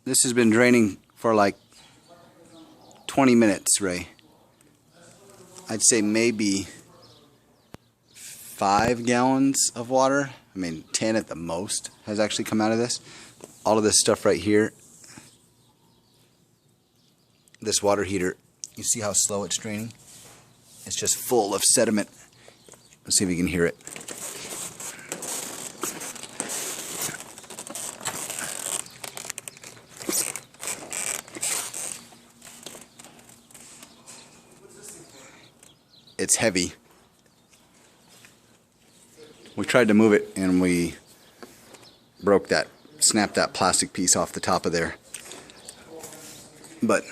This has been draining for like 20 minutes, Ray. I'd say maybe 5 gallons of water, I mean 10 at the most, has actually come out of this. All of this stuff right here, this water heater, you see how slow it's draining? It's just full of sediment. Let's see if you can hear it. It's heavy. We tried to move it and we snapped that plastic piece off the top of there. But